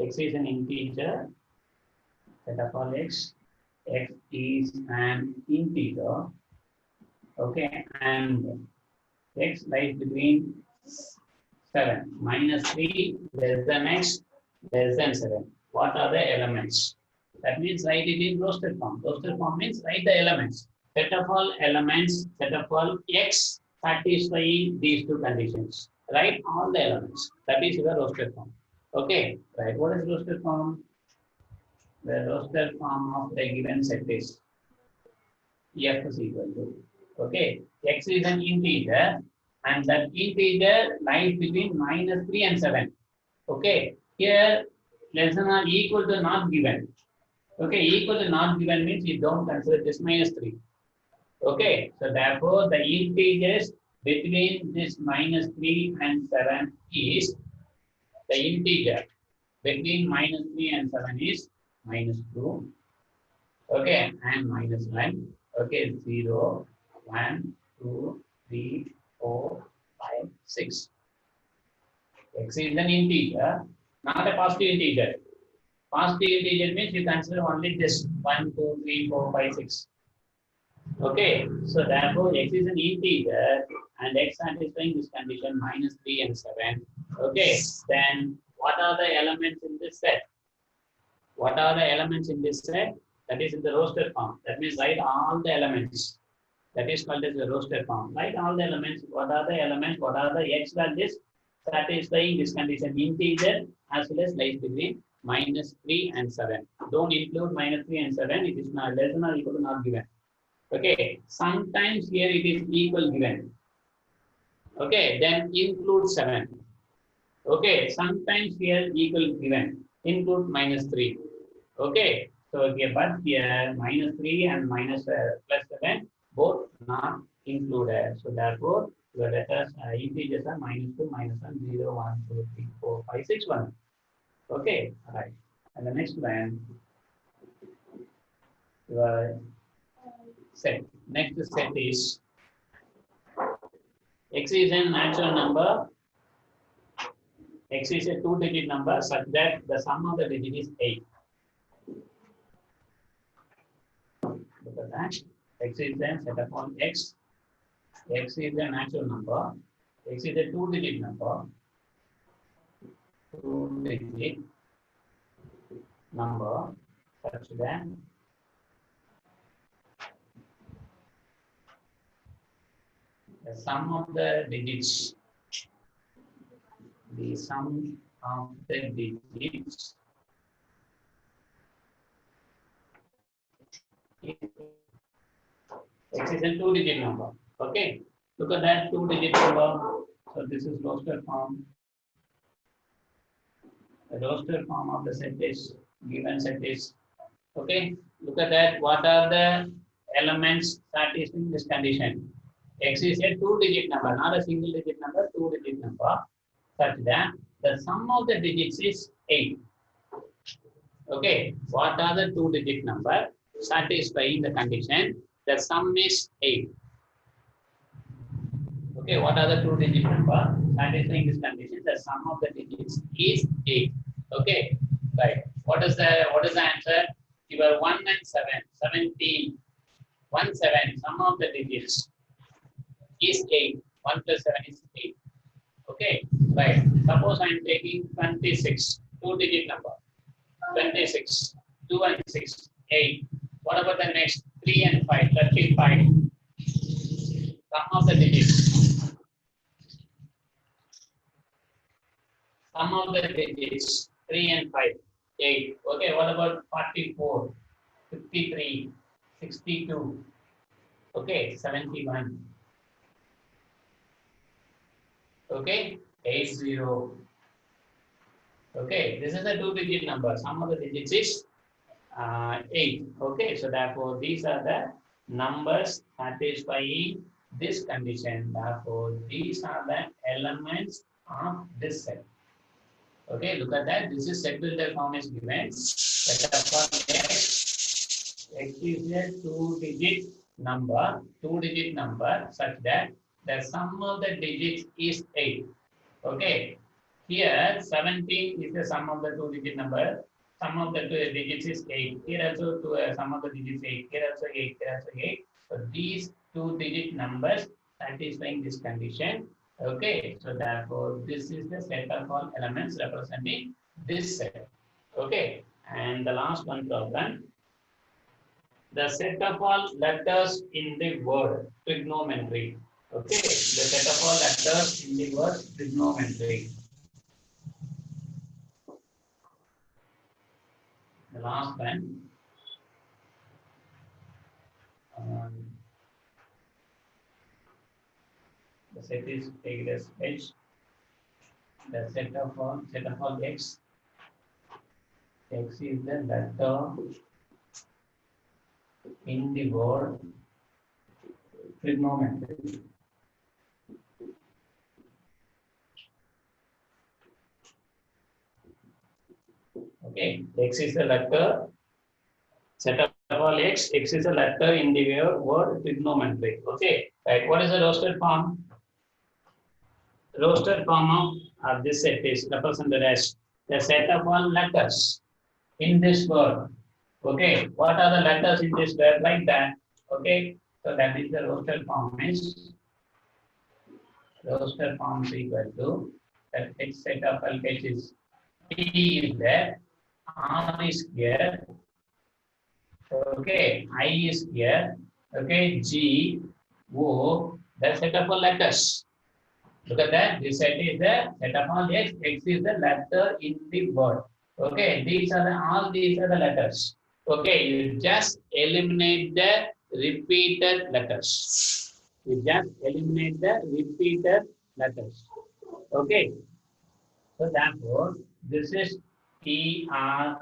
X is an integer, set of all X. X is an integer, okay, and X lies between 7, minus 3, less than X, less than 7. What are the elements? That means write it in roster form. Roster form means write the elements. Set of all elements, set of all X satisfying these two conditions. Write all the elements. That is your roster form. Okay, right. What is roster form? The roster form of the given set is F is equal to. Okay, X is an integer and that integer lies between minus 3 and 7. Okay, here less than or equal to not given. Okay, equal to not given means you don't consider this minus 3. Okay, so therefore the integers between this minus 3 and 7 is the integer between minus 3 and 7 is minus 2. Okay, and minus 1. Okay, 0, 1, 2, 3, 4, 5, 6. X is an integer, not a positive integer. Positive integer means you consider only this 1, 2, 3, 4, 5, 6. Okay, so therefore X is an integer and X satisfying this condition minus 3 and 7. Okay, then what are the elements in this set? What are the elements in this set? That is in the roster form. That means write all the elements. That is called as the roster form. Write all the elements. What are the elements? What are the X values satisfying this condition? Integer as well as lies between minus 3 and 7. Don't include minus 3 and 7. It is not less than or equal to not given. Okay. Sometimes here it is equal given. Okay. Then include 7. Okay. Sometimes here equal given. Include minus 3. Okay. So here, but here minus 3 and minus plus 7 both not included. So therefore, your letters integers are minus 2, minus 1, 0, 1, 2, 3, 4, 5, 6, 1. Okay. All right. And the next one. your set. Next set is x is a natural number. X is a two-digit number such that the sum of the digit is 8. Look at that. X is a set upon x. X is a natural number. X is a two-digit number. Two-digit number such that the sum of the digits, the sum of the digits x is a two-digit number. Okay, look at that two-digit number. So this is roster form. The roster form of the set is given set is okay. Look at that. What are the elements satisfying this condition? X is a two-digit number, not a single-digit number, two-digit number, such that the sum of the digits is 8. Okay, what are the two-digit number satisfying the condition? The sum is 8. Okay, what are the two-digit number satisfying this condition? The sum of the digits is 8. Okay, right. What is the answer? Your 1 and 7, 17. 1, 7, sum of the digits is 8. 1 plus 7 is 8. Okay, right. Suppose I am taking 26, two-digit number. 26, 2 and 6, 8. What about the next? 3 and 5, 35. Sum of the digits. Sum of the digits, 3 and 5, 8. Okay, what about 44, 53, 62, okay, 71. Okay, 80. Okay, this is a two-digit number. Sum of the digits is 8. Okay, so therefore these are the numbers satisfying this condition. Therefore, these are the elements of this set. Okay, look at that. This is set builder form is given. Set upon x. X is a two-digit number such that the sum of the digits is 8. Okay, here 17 is the sum of the two-digit number. Sum of the two digits is 8. Here also sum of the digits 8. Here also 8. Here also 8. So these two-digit numbers satisfying this condition. Okay, so therefore this is the set of all elements representing this set. Okay, and the last one problem. The set of all letters in the word trigonometry. Okay, the set of all letters in the word trigonometry. The last one. The set is taken as H. The set of all x. X is the letter in the word trigonometry. Okay, x is the letter. Set of all x. X is a letter in the word trigonometry. Okay, right. What is the roster form? Roster form of this set is represented as the set of all letters in this word. Okay, what are the letters in this word like that? Okay, so that is the roster form is equal to that H set of all H is T is there, R is here, okay, I is here, okay, G, O, the set of all letters. Look at that. This set is the set of all x. X is the letter in the word. Okay, all these are the letters. Okay, you just eliminate the repeated letters. Okay, so therefore this is Trigon.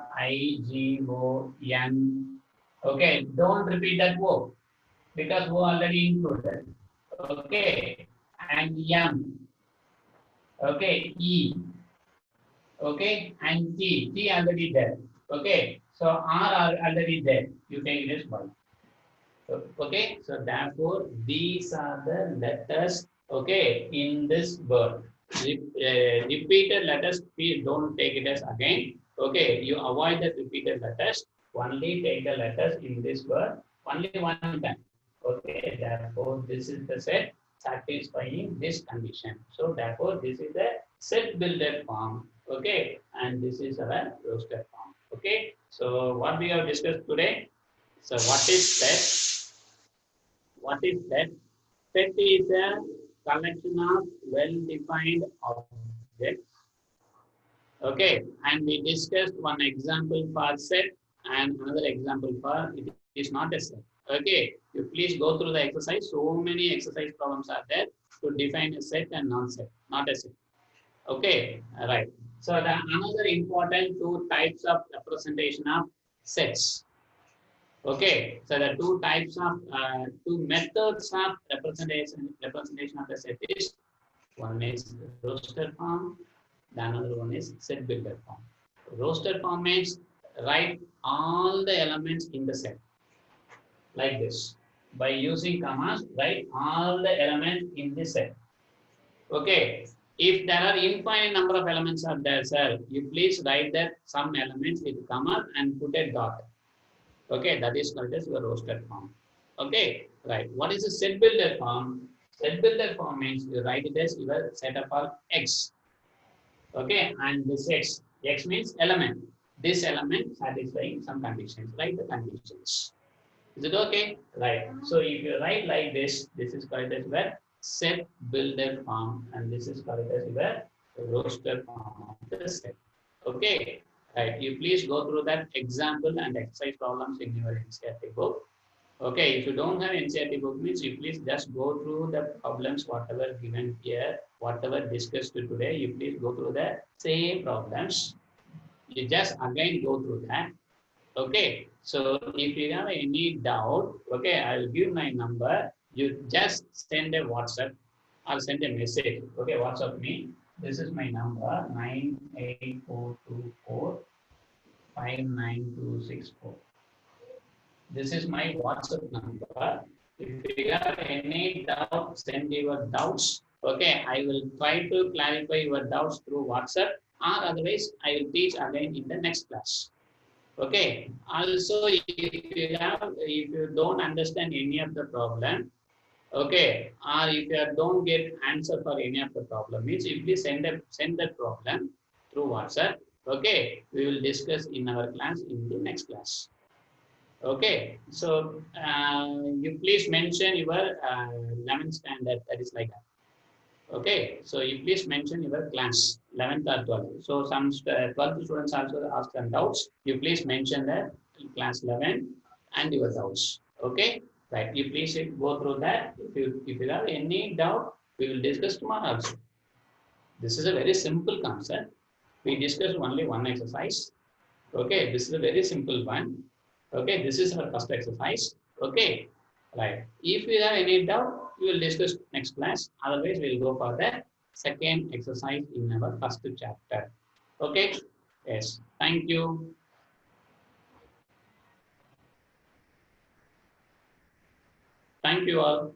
Okay, don't repeat that O because O already included. Okay, and M. Okay, E. Okay, and T already there. Okay, So R are already there. You take it as 1. So, okay, so therefore these are the letters, okay, in this word. Repeated letters, please don't take it as again. Okay, you avoid the repeated letters. Only take the letters in this word only one time. Okay, therefore this is the set satisfying this condition. So therefore this is the set builder form. Okay, and this is our roster form. Okay, so what we have discussed today. So what is set? What is set? Set is a collection of well-defined objects. Okay, and we discussed one example for set and another example for it is not a set. Okay, you please go through the exercise. So many exercise problems are there to define a set and non-set, not a set. Okay, right. So the another important two types of representation of sets. Okay, so the two types of two methods of representation of the set is one is roster form, the another one is set builder form. Roster form means write all the elements in the set like this. By using commas, write all the elements in the set. Okay, if there are infinite number of elements are there, sir, you please write that some elements with comma and put a dot. Okay, that is called as your roster form. Okay, right. What is a set builder form? Set builder form means you write it as your set of all X. Okay, and this X means element. This element satisfying some conditions, right? The conditions. Is it okay? Right. So if you write like this is called as your set builder form, and this is called as your roster form of the set. Okay. Right. You please go through that example and exercise problems in your NCERT book. Okay. If you don't have NCERT book, means you please just go through the problems, whatever given here, whatever discussed today. You please go through the same problems. You just again go through that. Okay, so if you have any doubt, okay, I'll give my number. You just send a WhatsApp. I'll send a message. Okay, WhatsApp me. This is my number 98424 This is my WhatsApp number. If you have any doubt, send your doubts. Okay, I will try to clarify your doubts through WhatsApp, or otherwise I will teach again in the next class. Okay. Also, if you don't understand any of the problem, okay, or if you don't get answer for any of the problem, means if you send that problem through WhatsApp, okay, we will discuss in our class in the next class. Okay, so you please mention your 11th standard. That is like that. Okay, so you please mention your class 11th or 12th. So some 12th students also ask some doubts. You please mention that class 11 and your doubts. Okay, right. You please go through that. If you have any doubt, we will discuss tomorrow also. This is a very simple concept. We discussed only one exercise. Okay, this is a very simple one. Okay, this is our first exercise. Okay, right. If you have any doubt, we will discuss next class. Otherwise, we will go for the second exercise in our first chapter. Okay, yes. Thank you. Thank you all.